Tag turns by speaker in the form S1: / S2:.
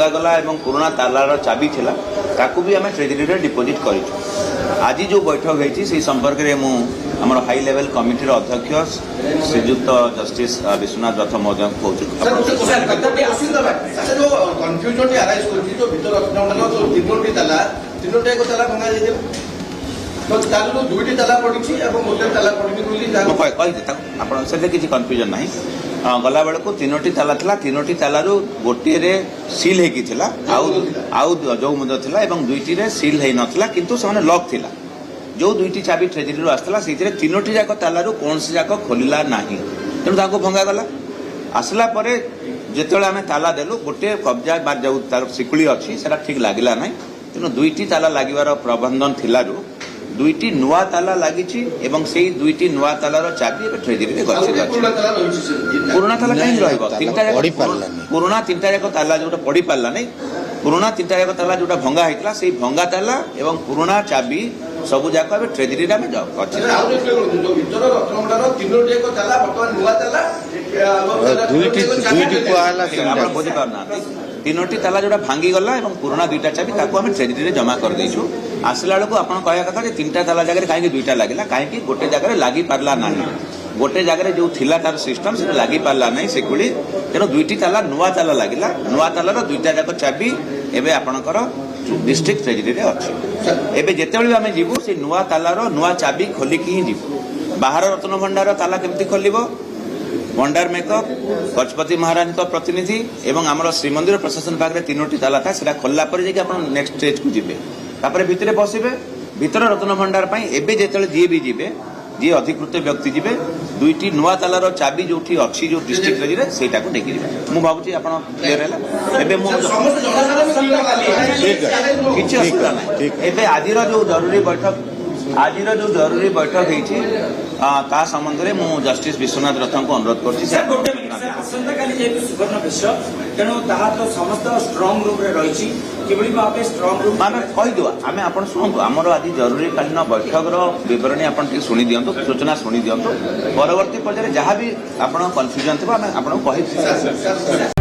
S1: भंगागला और पुराना तालार चाबी थिला ताकू भी आम ट्रेजरी डिपोजिट कर आज जो बैठक होती से संपर्क में मुझ हाई लेवल कमिटी अध्यक्ष श्रीजुक्त जस्टिस विश्वनाथ रथ महोदय किसी कन्फ्यूजन ना गला बेलू तीनोटी ताला था तीनोटी तालू गोटे सिल हो जो दुईटी सिल हो नाला किंतु से लक थिला जो दुईटी चाबी ट्रेजरी आसला से तीनोटी जाक तालू कौन सी जाक खोलला ना तेणु भंगागला आसला जिते आम ताला देलु गोटे कब्जा बा जो तार शिकुड़ी अच्छी से ठीक लगला ना तेणु दुईटी ताला लगिवार प्रबंधन थिलारू दुईटी नुआ ताला लगी से दुईटी नुआ तालार चाबी ट्रेजरी पुराना ताला कहीं पुराना तीनटा जाक ताला जो पड़ी पारा नहीं पुराना तीनटा जाक ताला जो भंगा होता से भंगा ताला एवं पुराना चाबी सबू जाक ट्रेजरी बुझीपारना तीनोटी ताला जो भांगी गला पुराना दुईटा चाबी ट्रेजरी जमा कर देछु आसला बेलू आप कहया कथा तीनटा ताला जगह कहीं दुईटा लगे कहीं गोटे जगह लगी पारा ना गोटे जगह जो थिला तार सिस्टम से लगी पारा ना शिकुड़ी तेणु दुईटी ताला नुआ ताला लगिला नुआ तालार दुईटा जाक चाबी एवं आपणकर डिस्ट्रिक्ट ट्रेजरी अच्छी एवं जिते आम जीवु से नुआ तालार नुआ चाबी खोलिकी ही जीवु बाहर रत्न भंडार ताला केमती खोल भंडार मेकअप गजपति महाराज प्रतिनिधि एवं आम श्रीमंदिर प्रशासन पाखे तीनोटी ताला था से खोलला नेक्स्ट स्टेज को जी तापर भितर पशिबे भितर रत्न भंडार एवं जो जी भी जी जी अधिकृत व्यक्ति जी दुईटी नुआ तालार चाबी जो अच्छी जो डिस्ट्रिक्ट ट्रेजरी से देखिए मुझे भावी आप क्लीयर किसी असुविधा ना आज जो जरूरी बैठक होती संबंध में मु जस्टिस विश्वनाथ रथ को अनुरोध कर कहीदे आम आप शुणु आमर आज जरूरीकालीन बैठक बरणी आप शुणी दिंतु सूचना शुणी दिंतु परवर्ती पर्यायर जहाँ भी आप कन्फ्यूजन थी आम आपको कही